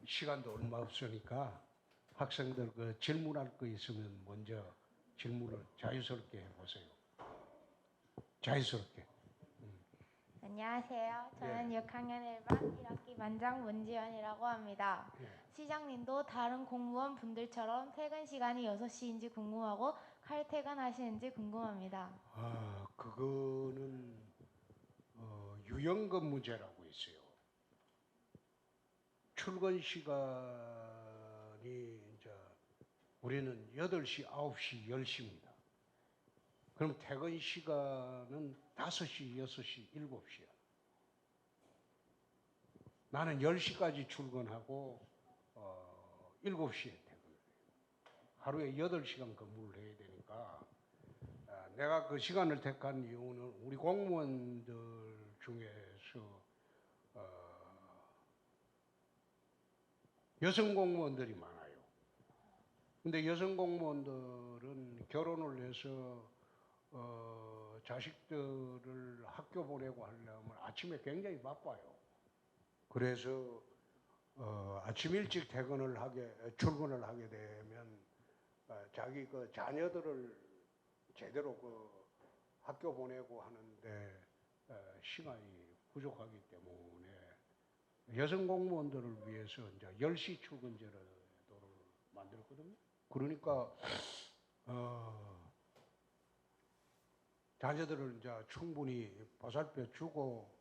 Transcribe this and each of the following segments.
시간도 얼마 없으니까 학생들 그 질문할 거 있으면 먼저 질문을 자유스럽게 해보세요. 자유스럽게. 안녕하세요. 저는 6학년 1반 1학기 반장 문지연이라고 합니다. 시장님도 다른 공무원 분들처럼 퇴근 시간이 6시인지 궁금하고 칼퇴근하시는지 궁금합니다. 그거는 유연근무제라고 있어요. 출근 시간이 이제 우리는 8시, 9시, 10시입니다. 그럼 퇴근 시간은 5시, 6시, 7시야. 나는 10시까지 출근하고 7시에 퇴근해요. 하루에 8시간 근무를 해야 되니까 내가 그 시간을 택한 이유는 우리 공무원들 중에서 여성 공무원들이 많아요. 근데 여성 공무원들은 결혼을 해서 자식들을 학교 보내고 하려면 아침에 굉장히 바빠요. 그래서 아침 일찍 출근을 하게 되면 자기 그 자녀들을 제대로 그 학교 보내고 하는데 시간이 부족하기 때문에 여성 공무원들을 위해서 이제 10시 출근제를 만들었거든요. 그러니까 자녀들을 이제 충분히 보살펴 주고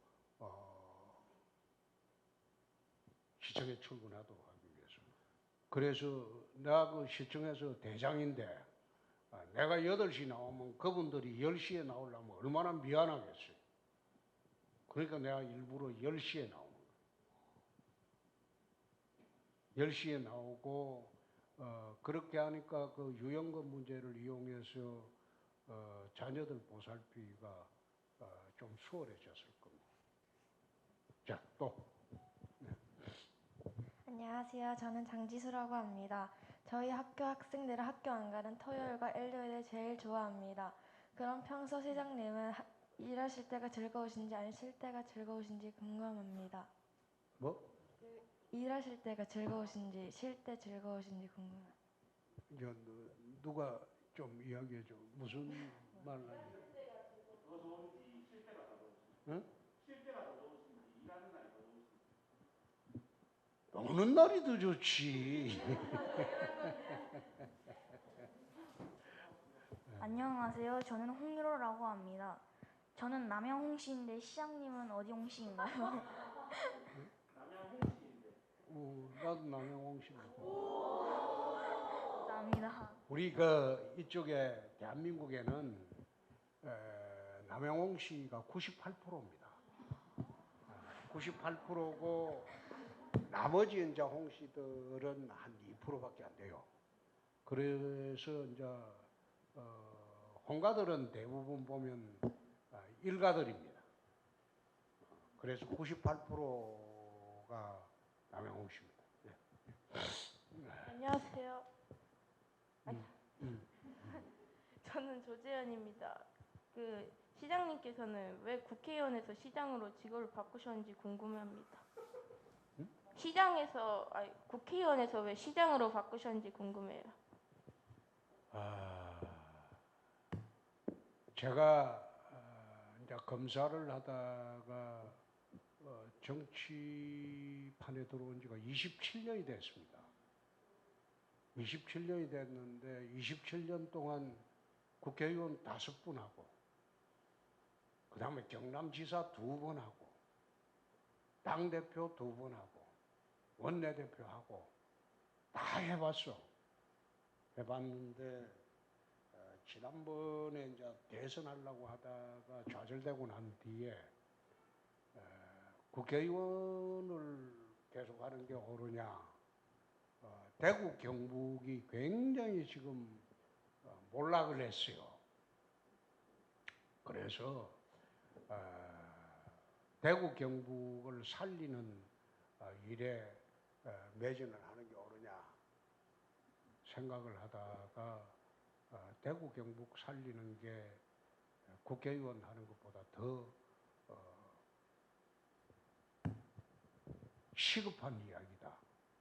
시청에 출근하도록 하기 위해서. 그래서 내가 그 시청에서 대장인데 내가 8시 나오면 그분들이 10시에 나오려면 얼마나 미안하겠어요. 그러니까 내가 일부러 10시에 나오는 거예요. 10시에 나오고 그렇게 하니까 그 유연근 문제를 이용해서 자녀들 보살피기가 좀 수월해졌을 겁니다. 자, 또. 안녕하세요. 저는 장지수라고 합니다. 저희 학교 학생들은 학교 안 가는 토요일과 일요일을 제일 좋아합니다. 그럼 평소 시장님은 일하실 때가 즐거우신지 안 쉴 때가 즐거우신지 궁금합니다. 뭐? 일하실 때가 즐거우신지 쉴 때 즐거우신지 궁금합니다. 이제 누가 좀 이야기해줘. 무슨 말 하니? 더 좋은지 쉴 때가 더 좋으신지. 응? 쉴 때가 더 좋으신지 일하는 날이 더 좋으신지. 노는 날이 더 좋지. 안녕하세요. 저는 홍일호라고 합니다. 저는 남양 홍씨인데 시장님은 어디 홍씨인가요? 남양 홍씨인데. 나도 남영홍씨입니다. 감사합니다. 우리 그 이쪽에 대한민국에는 남영홍 씨가 98%입니다. 98%고 나머지 이제 홍 씨들은 한 2%밖에 안 돼요. 그래서 이제 홍가들은 대부분 보면 일가들입니다. 그래서 98%가 남영홍 씨입니다. 네. 안녕하세요. 저는 조재현입니다. 그 시장님께서는 왜 국회의원에서 시장으로 직업을 바꾸셨는지 궁금합니다. 국회의원에서 왜 시장으로 바꾸셨는지 궁금해요. 제가 이제 검사를 하다가 정치판에 들어온 지가 27년이 됐습니다. 27년이 됐는데 27년 동안 국회의원 5분 하고 그 다음에 경남지사 2번 하고 당대표 2번 하고 원내대표 하고 다 해봤어. 해봤는데 지난번에 이제 대선하려고 하다가 좌절되고 난 뒤에 국회의원을 계속하는 게 옳으냐. 대구 경북이 굉장히 지금 몰락을 했어요. 그래서 대구 경북을 살리는 일에 매진을 하는 게 옳으냐 생각을 하다가 대구 경북 살리는 게 국회의원 하는 것보다 더 시급한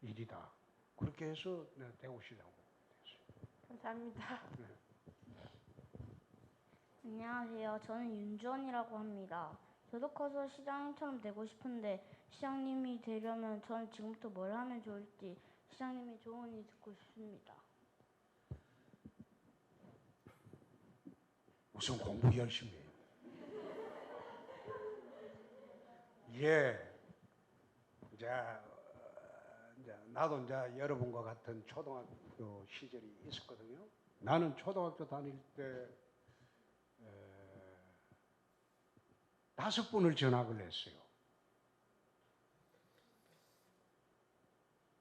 일이다. 그렇게 해서 내가 대구시장 됐어요. 감사합니다. 안녕하세요. 저는 윤주원이라고 합니다. 저도 커서 시장님처럼 되고 싶은데 시장님이 되려면 저는 지금부터 뭘 하면 좋을지 시장님의 조언이 듣고 싶습니다. 우선 공부 열심히 해요. 예. 이제 나도 이제 여러분과 같은 초등학교 시절이 있었거든요. 나는 초등학교 다닐 때 5번을 전학을 했어요.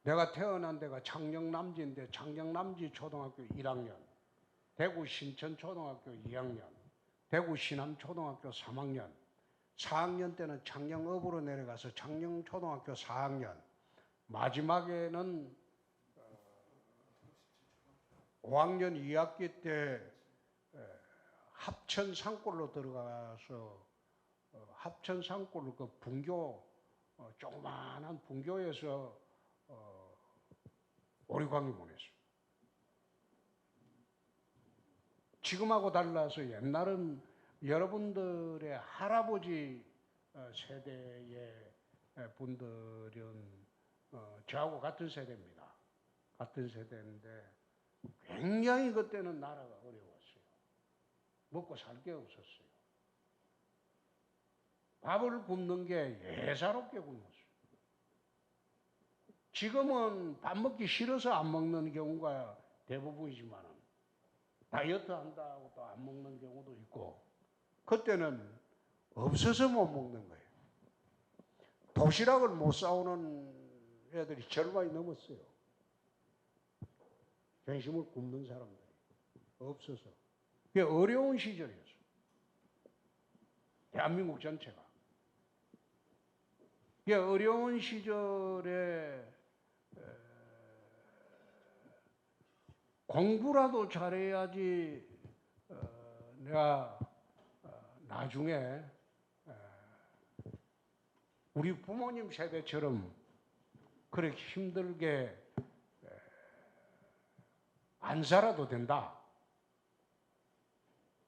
내가 태어난 데가 창녕남지인데 창녕남지 초등학교 1학년, 대구 신천초등학교 2학년, 대구 신암초등학교 3학년, 4학년 때는 창녕읍으로 내려가서 창녕초등학교 4학년, 마지막에는 5학년 2학기 때 합천산골로 들어가서 합천산골로 그 분교 조그마한 분교에서 오리광이 보냈어요. 지금하고 달라서 옛날은 여러분들의 할아버지 세대의 분들은 저하고 같은 세대입니다. 같은 세대인데 굉장히 그때는 나라가 어려웠어요. 먹고 살 게 없었어요. 밥을 굶는 게 예사롭게 굶었어요. 지금은 밥 먹기 싫어서 안 먹는 경우가 대부분이지만 다이어트 한다고 또 안 먹는 경우도 있고 그때는 없어서 못 먹는 거예요. 도시락을 못 사오는 애들이 절반이 넘었어요. 중심을 굶는 사람들이 없어서. 그게 어려운 시절이었어요. 대한민국 전체가. 그게 어려운 시절에 공부라도 잘해야지 내가 나중에 우리 부모님 세대처럼 그렇게 힘들게 안 살아도 된다.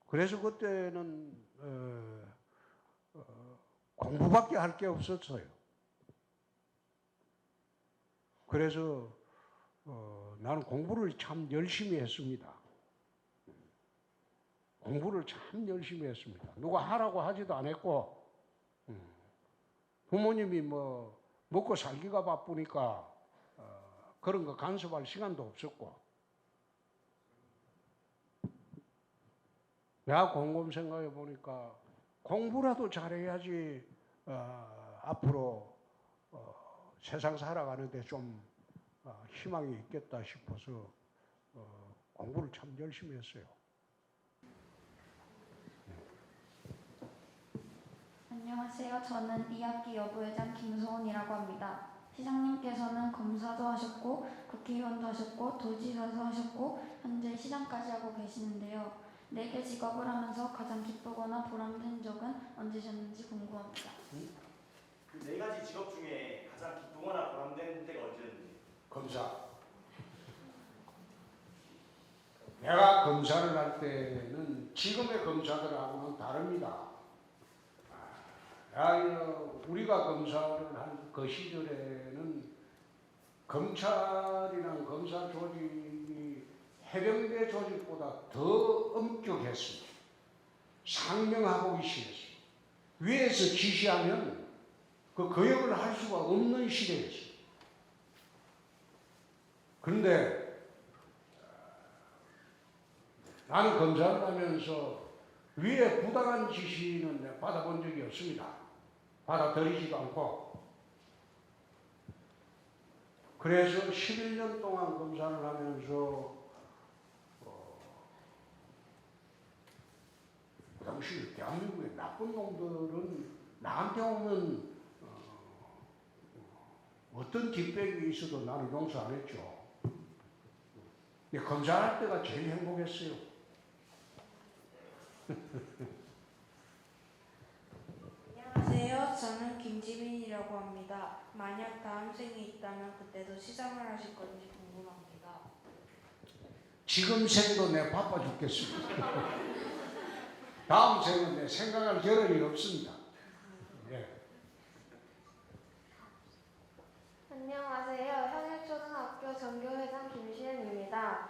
그래서 그때는 공부밖에 할 게 없었어요. 그래서 나는 공부를 참 열심히 했습니다. 공부를 참 열심히 했습니다. 누가 하라고 하지도 않았고 부모님이 뭐 먹고 살기가 바쁘니까 그런 거 간섭할 시간도 없었고 내가 곰곰 생각해 보니까 공부라도 잘해야지 앞으로 세상 살아가는데 좀 희망이 있겠다 싶어서 공부를 참 열심히 했어요. 안녕하세요. 저는 2학기 여부회장 김소원이라고 합니다. 시장님께서는 검사도 하셨고 국회의원도 하셨고 도지사도 하셨고 현재 시장까지 하고 계시는데요. 4개 직업을 하면서 가장 기쁘거나 보람된 적은 언제셨는지 궁금합니다. 그 4가지 직업 중에 가장 기쁘거나 보람된 때가 언제였는지. 검사. 내가 검사를 할 때는 지금의 검사들하고는 다릅니다. 우리가 검사를 한 그 시절에는 검찰이랑 검사 조직이 해병대 조직보다 더 엄격했습니다. 상명하복이 심했어요. 위에서 지시하면 그 거역을 할 수가 없는 시대였어요. 그런데 나는 검사를 하면서 위에 부당한 지시는 내가 받아본 적이 없습니다. 받아들이지도 않고. 그래서 11년 동안 검사를 하면서 보시오. 대한민국의 나쁜 놈들은 나한테 오면 어떤 뒷백이 있어도 나는 용서 안 했죠. 근데 검사할 때가 제일 행복했어요. 안녕하세요. 저는 김지민이라고 합니다. 만약 다음 생에 있다면 그때도 시장을 하실 건지 궁금합니다. 지금 생도 내 바빠 죽겠습니다. 다음 생은 내 생각할 겨를이 없습니다. 예. 안녕하세요. 현일초등학교 전교회장 김시은입니다.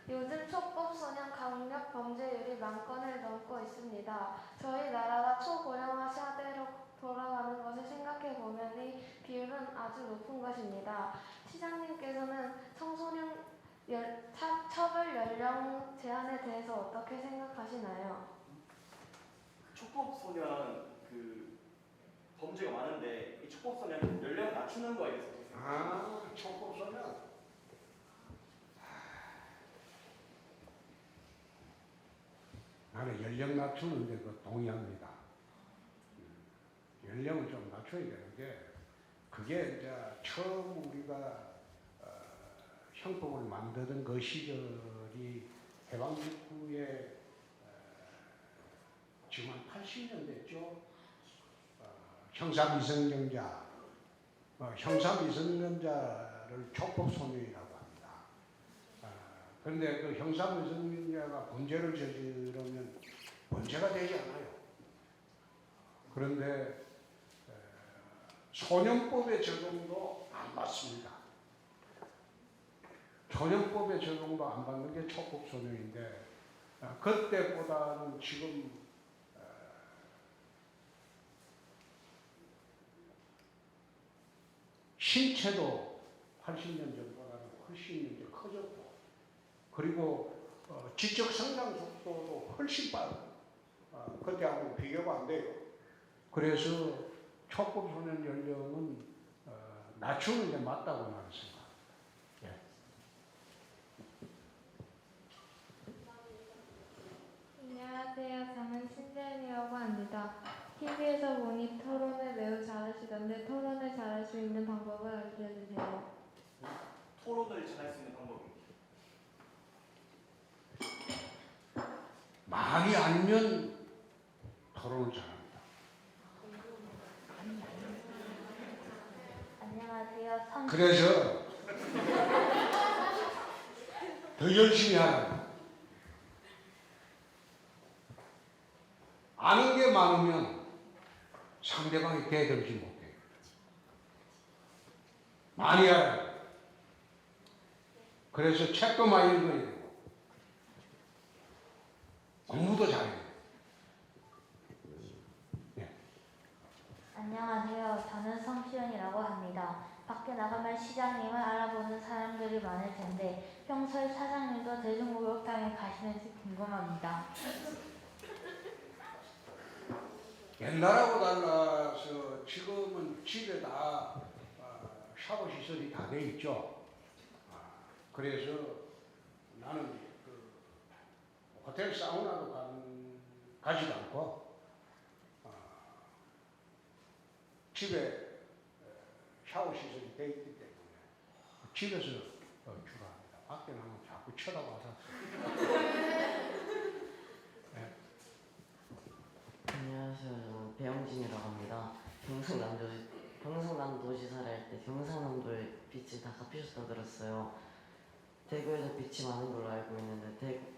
요즘 촉법소년 강력 범죄율이 만 건을 넘고 있습니다. 저희 나라가 초고령화 시대로 돌아가는 것을 생각해 보면 이 비율은 아주 높은 것입니다. 시장님께서는 청소년 처벌 연령 제한에 대해서 어떻게 생각하시나요? 촉법 소년 그 범죄가 많은데 이 촉법 소년 연령 낮추는 거에 대해서 어떻게 생각하세요? 촉법소년. 나는 연령 낮추는데 그 동의합니다. 연령을 좀 낮춰야 되는 게 그게 이제 처음 우리가 형법을 만드던 그 시절이 해방 직후에 지금 한 80년 됐죠. 형사미성년자를 촉법소년이라고 합니다. 그런데 그 형사미성년자가 범죄를 저지르면 범죄가 되지 않아요. 그런데 소년법의 적용도 안 받습니다. 소년법의 적용도 안 받는 게 촉법소년인데 그때보다는 지금 신체도 80년 전보다는 훨씬 이제 커졌고 그리고 지적 성장 속도도 훨씬 빠르고 그때하고 비교가 안 돼요. 그래서 촉법소년 연령은 낮추는 게 맞다고 나는 생각합니다. 예. 안녕하세요. 저는 신재현이라고 합니다. TV에서 보니 토론을 매우 잘하시던데 토론을 잘할 수 있는 방법을 알려주세요. 토론을 잘할 수 있는 방법입니다. 말이 아니면 토론을 잘합니다. 안녕하세요. 그래서 더 열심히 하라. 아는 게 많으면 상대방이 대들지 못해요. 많이 알아요. 그래서 책도 많이 읽어야 되고 공부도 잘해야 돼요. 네. 안녕하세요. 저는 성시연이라고 합니다. 밖에 나가면 시장님을 알아보는 사람들이 많을 텐데 평소에 사장님도 대중목욕탕에 가시는지 궁금합니다. 옛날하고 달라서 지금은 집에 다 샤워 시설이 다 돼 있죠. 그래서 나는 그 호텔 사우나도 가지도 않고 집에 샤워 시설이 돼 있기 때문에 집에서 주로 합니다. 밖에 나가면 자꾸 쳐다봐서. 네. 안녕하세요. 저는 배영진이라고 합니다. 경상남도지사를 할 때 경상남도의 빚을 다 갚으셨다고 들었어요. 대구에서 빚이 많은 걸로 알고 있는데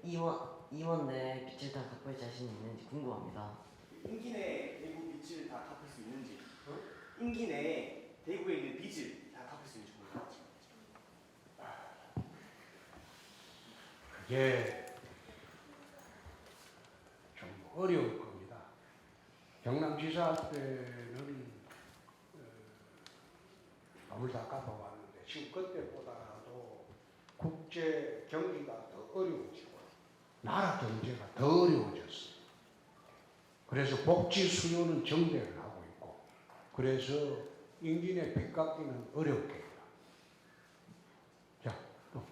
임원 내 빚을 다 갚을 자신이 있는지 궁금합니다. 임기 내에 대구 빚을 다 갚을 수 있는지, 임기 내에 대구에 있는 빚을 다 갚을 수 있는지 궁금합니다. 그게 좀 어려울 겁니다. 경남지사 할 때는 돈을 다 갚아왔는데 지금 그때보다도 국제 경기가 더 어려워지고 나라 경제가 더 어려워졌어요. 그래서 복지 수요는 정대를 하고 있고 그래서 임기 내 빚 갚기는 어렵게. 자, 또.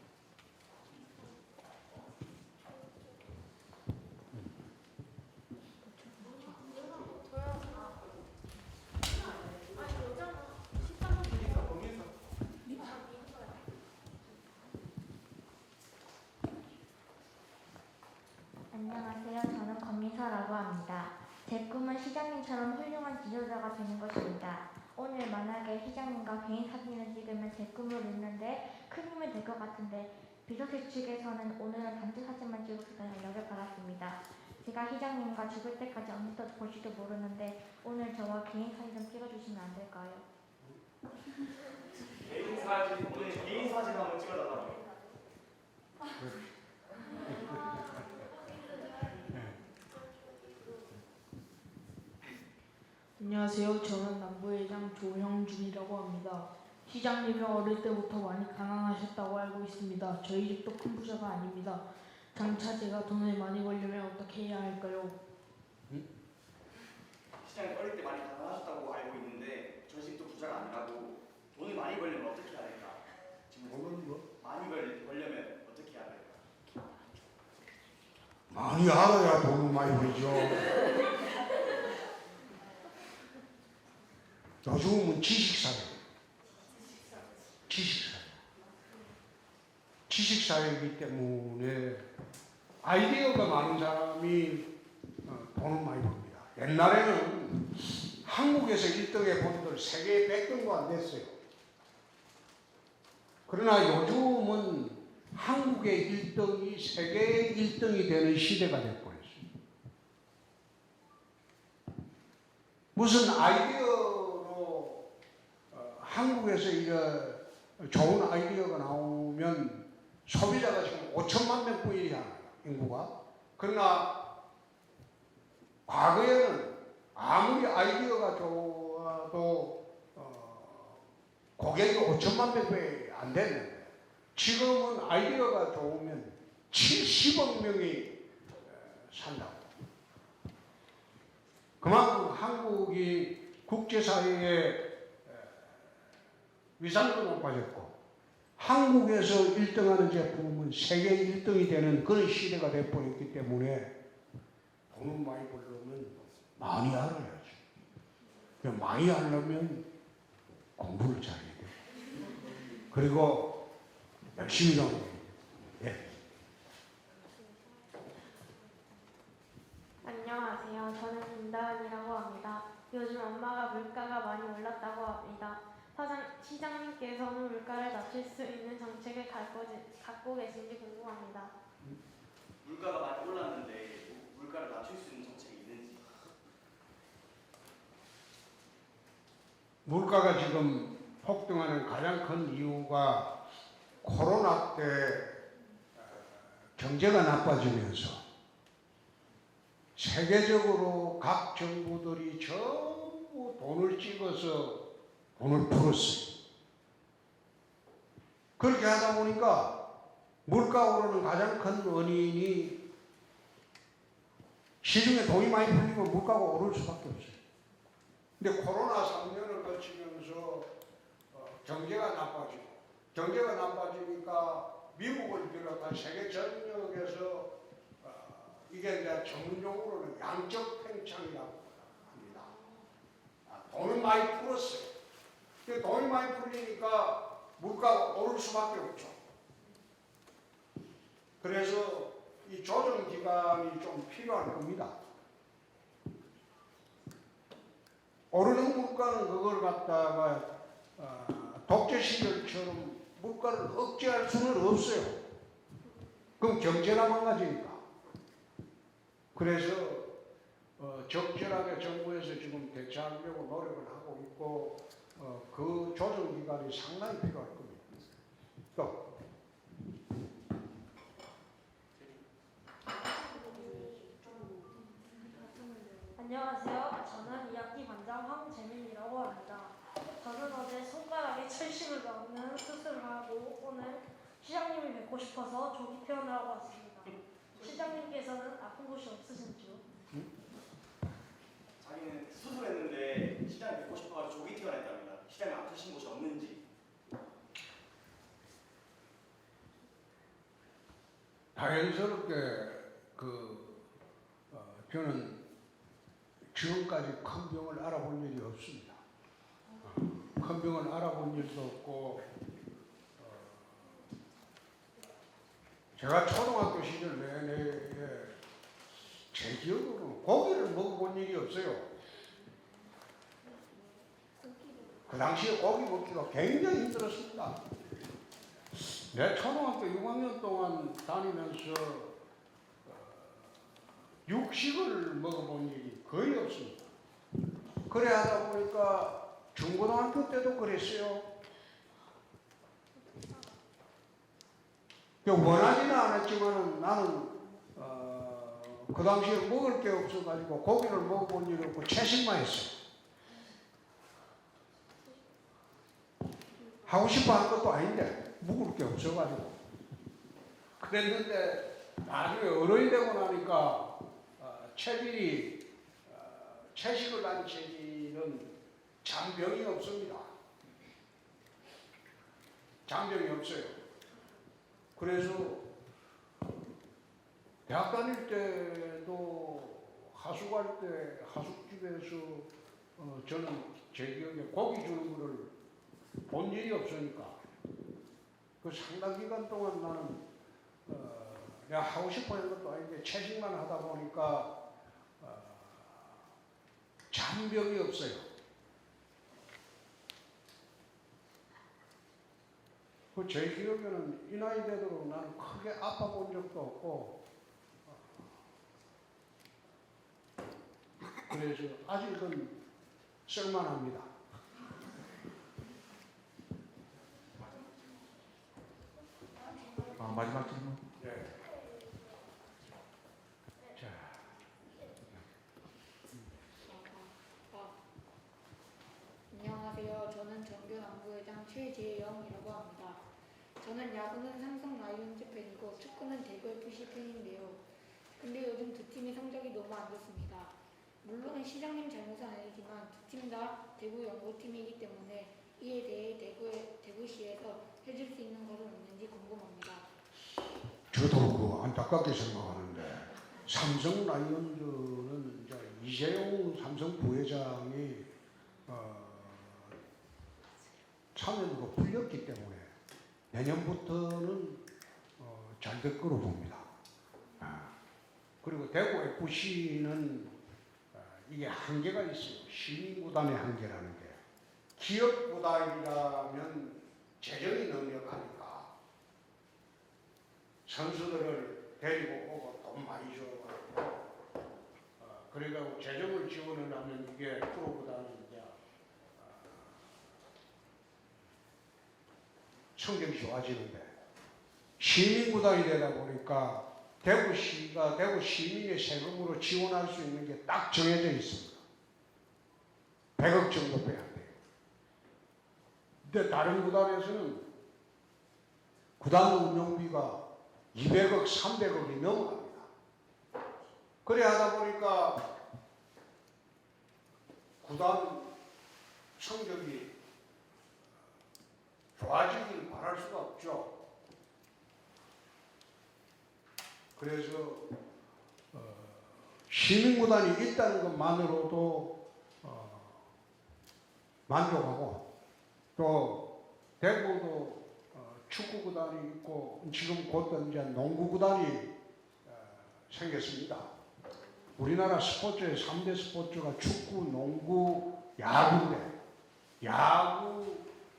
시장님처럼 훌륭한 지도자가 되는 것입니다. 오늘 만약에 시장님과 개인 사진을 찍으면 대꾸물 있는데 큰 힘이 될 것 같은데 비서실 측에서는 오늘은 단체 사진만 찍어주다는 연락을 받았습니다. 제가 시장님과 죽을 때까지 언제도 볼지도 모르는데 오늘 저와 개인 사진 좀 찍어주시면 안 될까요? 개인 사진 오늘 개인 사진 한번 찍어달라고. 안녕하세요. 저는 남부회장 조형준이라고 합니다. 시장님이 어릴 때부터 많이 가난하셨다고 알고 있습니다. 저희 집도 큰 부자가 아닙니다. 장차 제가 돈을 많이 벌려면 어떻게 해야 할까요? 시장님 어릴 때 많이 가난하셨다고 알고 있는데 저희 집도 부자가 아니라고 돈을 많이 벌려면 어떻게 해야 될까? 지금 많이 벌려면 어떻게 해야 될까? 많이 알아야 돈을 많이 벌죠. 요즘은 지식사회. 지식사회이기 때문에 아이디어가 많은 사람이 돈을 많이 벌습니다. 옛날에는 한국에서 1등의 분들 세계 100등도 안 됐어요. 그러나 요즘은 한국의 1등이 세계 1등이 되는 시대가 됐고 있어요. 무슨 아이디어로 한국에서 이런 좋은 아이디어가 나오면 소비자가 지금 5천만 명뿐이잖아요, 인구가. 그러나 과거에는 아무리 아이디어가 좋아도 고객이 5천만 명밖에 안 됐는데 지금은 아이디어가 좋으면 70억 명이 산다고. 그만큼 한국이 국제사회에 위상도 높아졌고 한국에서 1등하는 제품은 세계 1등이 되는 그런 시대가 되어버렸기 때문에 돈을 많이 벌려면 많이 알아야죠. 많이 알려면 공부를 잘해야 돼요. 그리고 열심히 하는 거예요. 예. 안녕하세요. 저는 김다은이라고 합니다. 요즘 엄마가 물가가 많이 올랐다고 합니다. 시장님께서는 물가를 낮출 수 있는 정책을 갖고 계신지 궁금합니다. 물가가 많이 올랐는데 물가를 낮출 수 있는 정책이 있는지. 물가가 지금 폭등하는 가장 큰 이유가 코로나 때 경제가 나빠지면서 세계적으로 각 정부들이 전부 돈을 찍어서 돈을 풀었어요. 그렇게 하다 보니까 물가 오르는 가장 큰 원인이 시중에 돈이 많이 풀리면 물가가 오를 수밖에 없어요. 근데 코로나 3년을 거치면서 경제가 나빠지니까 미국을 비롯한 세계 전역에서 이게 이제 전문용어로는 양적 팽창이라고 합니다. 돈을 많이 풀었어요. 근데 돈이 많이 풀리니까 물가가 오를 수밖에 없죠. 그래서 이 조정 기간이 좀 필요할 겁니다. 오르는 물가는 그걸 갖다가 독재 시절처럼 물가를 억제할 수는 없어요. 그럼 경제나 망가지니까. 그래서 적절하게 정부에서 지금 대처하려고 노력을 하고 있고 그 조정 기간이 상당히 필요할 겁니다. 또 안녕하세요. 저는 2학기 반장 황재민이라고 합니다. 저는 어제 손가락에 철심을 넣는 수술을 하고 오늘 시장님을 뵙고 싶어서 조기 퇴원을 하고 왔습니다. 시장님께서는 아픈 곳이 없으신지요? 자기는 수술했는데 시장이 뵙고 싶어가지고 조기 퇴원했답니다. 시장이 아프신 곳이 없는지. 자연스럽게 저는 지금까지 큰 병을 알아본 일이 없습니다. 큰 병을 알아본 일도 없고 제가 초등학교 시절 내내 제 기억으로는 고기를 먹어본 일이 없어요. 그 당시에 고기 먹기가 굉장히 힘들었습니다. 내 초등학교 6학년 동안 다니면서 육식을 먹어본 일이 거의 없습니다. 그래 하다 보니까 중고등학교 때도 그랬어요. 원하지는 않았지만 나는 그 당시에 먹을 게 없어가지고 고기를 먹어본 일이 없고 채식만 했어요. 하고 싶어 하는 것도 아닌데 먹을 게 없어가지고 그랬는데 나중에 어른이 되고 나니까 체질이 채식을 한 체질은 잔병이 없습니다. 잔병이 없어요. 그래서 대학 다닐 때도 하숙 갈 때 하숙집에서 저는 제 기억에 고기 주는 거를 본 일이 없으니까 그 상당 기간 동안 나는 내가 하고 싶어 하는 것도 아닌데 채식만 하다 보니까 잔병이 없어요. 그 제 기억에는 이 나이 되도록 나는 크게 아파 본 적도 없고 그래서 아직은 쓸만합니다. 마지막 질문. 네. 자. 안녕하세요. 저는 정교남부회장 최재영이라고 합니다. 저는 야구는 삼성 라이온즈 팬이고 축구는 대구 FC 팬인데요. 근데 요즘 두 팀의 성적이 너무 안 좋습니다. 물론 시장님 잘못은 아니지만 두 팀 다 대구 연고팀이기 때문에 이에 대해 대구시에서 해줄 수 있는 것은 없는지 궁금합니다. 저도 그 안타깝게 생각하는데 삼성 라이온즈는 이제 이재용 삼성 부회장이 참여도가 풀렸기 때문에 내년부터는 잘 될 거로 봅니다. 그리고 대구 FC는 이게 한계가 있어요. 시민구단의 한계라는 게. 기업구단이라면 재정이 넉넉하니까 선수들을 데리고 오고 돈 많이 줘가지고 그러니까 재정을 지원을 하면 이게 프로구단이 이제 성적이 좋아지는데 시민구단이 되다 보니까 대구시가 대구 시민의 세금으로 지원할 수 있는 게 딱 정해져 있습니다. 100억 정도 빼야 돼요. 근데 다른 구단에서는 구단 운영비가 200억, 300억이 넘어갑니다. 그래 하다 보니까 구단 성적이 좋아지길 바랄 수가 없죠. 그래서 시민구단이 있다는 것만으로도 만족하고 또 대구도 축구구단이 있고 지금 곧 이제 농구구단이 생겼습니다. 우리나라 스포츠의 3대 스포츠가 축구, 농구, 야구인데 야구,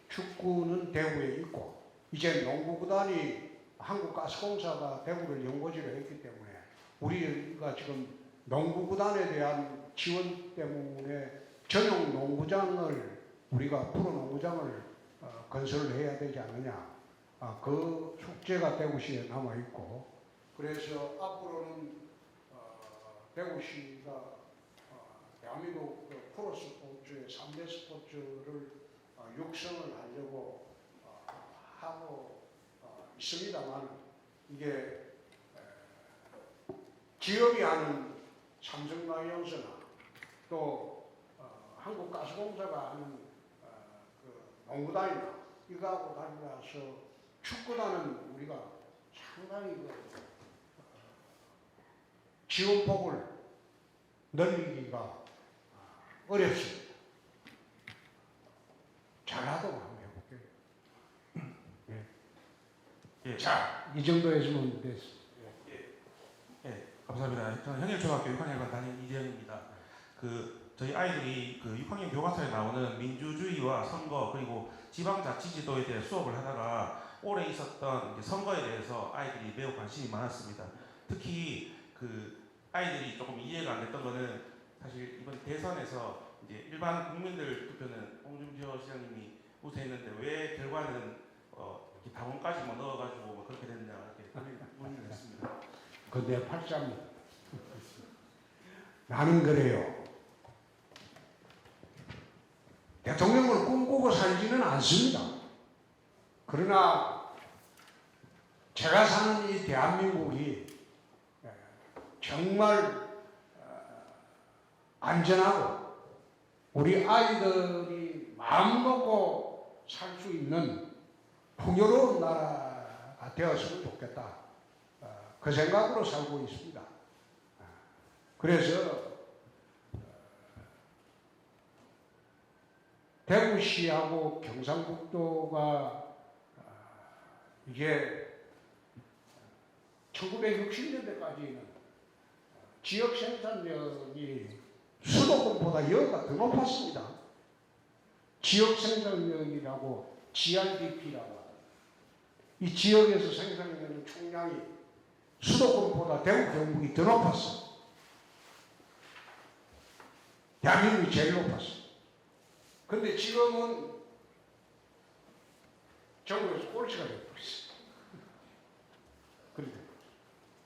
축구는 대구에 있고 이제 농구구단이 한국가스공사가 대구를 연고지로 했기 때문에 우리가 지금 농구구단에 대한 지원 때문에 전용 농구장을 우리가 프로농구장을 건설을 해야 되지 않느냐. 그 숙제가 대구시에 남아있고 그래서 앞으로는 대구시가 대한민국 프로스포츠의 3대 스포츠를 육성을 하려고 하고 있습니다만 이게 기업이 하는 삼성 라이온즈나 또 한국가스공사가 하는 그 농구단이나 이거하고 달라서 축구단은 우리가 상당히 지원폭을 늘리기가 어렵습니다. 잘하도록 한번 해볼게요. 예. 자, 이 정도 해주면 됐습니다. 감사합니다. 저는 현일초등학교 6학년 다닌 이재영입니다. 저희 아이들이 그 6학년 교과서에 나오는 민주주의와 선거 그리고 지방자치제도에 대해 수업을 하다가 올해 있었던 이제 선거에 대해서 아이들이 매우 관심이 많았습니다. 특히 그 아이들이 조금 이해가 안 됐던 거는 사실 이번 대선에서 이제 일반 국민들 투표는 홍준표 시장님이 우세했는데 왜 결과는 이렇게 당원까지만 넣어가지고 뭐 그렇게 됐냐 이렇게 문의를 했습니다. 그내 팔자입니다. 나는 그래요. 대통령을 꿈꾸고 살지는 않습니다. 그러나 제가 사는 이 대한민국이 정말 안전하고 우리 아이들이 마음 먹고 살 수 있는 풍요로운 나라가 되었으면 좋겠다. 그 생각으로 살고 있습니다. 그래서 대구시하고 경상북도가 이게 1960년대까지는 지역 생산력이 수도권보다 여기가 더 높았습니다. 지역 생산력이라고 GRDP라고 이 지역에서 생산되는 총량이 수도권보다 대구 경북이 더 높았어. 대한민국이 제일 높았어. 근데 지금은 전국에서 꼴찌가 되어버렸어.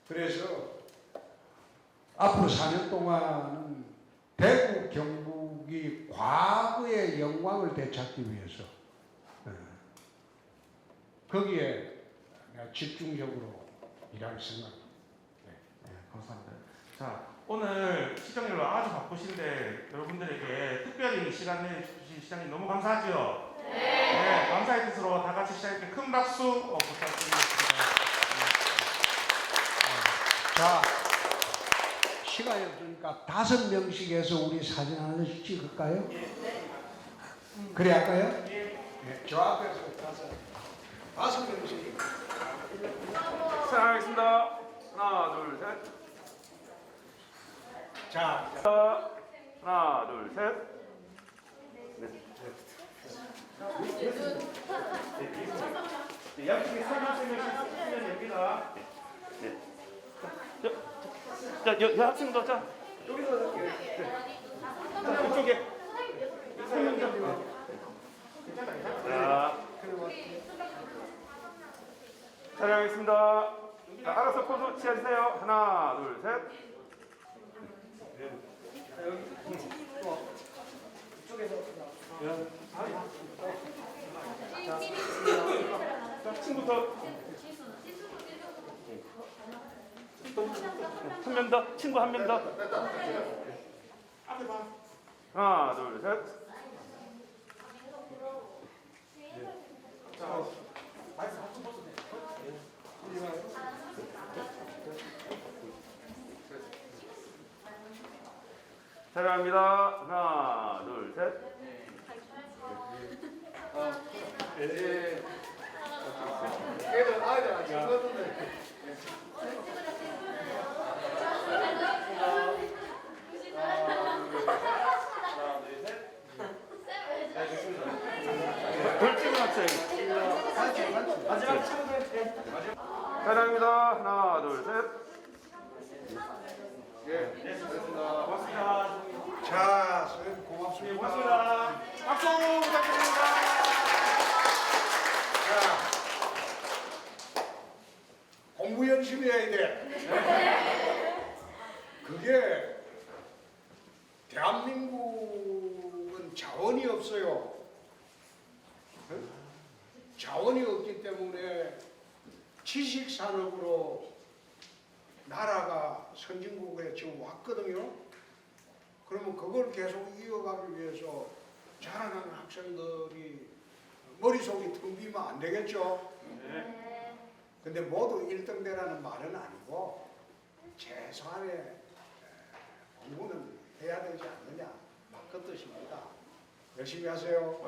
그래서 앞으로 4년 동안은 대구 경북이 과거의 영광을 되찾기 위해서 거기에 내가 집중적으로 일할 생각입니다. 네, 감사합니다. 자, 오늘 시정일로 아주 바쁘신데 여러분들에게 특별히 시간 내주신 시장님 너무 감사하죠? 네. 감사의 뜻으로 다 같이 시장님께 큰 박수 부탁드리겠습니다. 자, 시간이 없으니까 5명씩 해서 우리 사진 하나씩 찍을까요? 그래 할까요? 네, 저 앞에서 5명씩. 자, 하겠습니다. 하나, 둘, 셋. 자, 하나, 둘, 셋. 양쪽에 3명씩 쓰면 됩니다. 네. 자, 여학생도 자, 여기서 자, 이쪽에 3명 잡고. 자, 촬영하겠습니다. 자, 알아서 포즈 취해주세요. 하나, 둘, 셋. 자, 친구부터. 한 명 더, 친구 한 명 더. 하나, 둘, 셋. 자, 촬영합니다. 하나, 둘, 셋. 애들 아이들 안 찍었는데. 돌직은 학생. 마지막 친구들. 촬영합니다. 하나, 둘, 셋. 네, 고맙습니다. 자, 선생님 고맙습니다. 고맙습니다. 박수 부탁드립니다. 자, 공부 열심히 해야 돼. 그게 대한민국은 자원이 없어요. 자원이 없기 때문에 지식 산업으로 나라가 선진국에 지금 왔거든요. 그러면 그걸 계속 이어가기 위해서 자라나는 학생들이 머릿속이 텅 비면 안 되겠죠. 근데 모두 1등 되라는 말은 아니고 최소한의 공부는 해야 되지 않느냐, 그 뜻입니다. 열심히 하세요.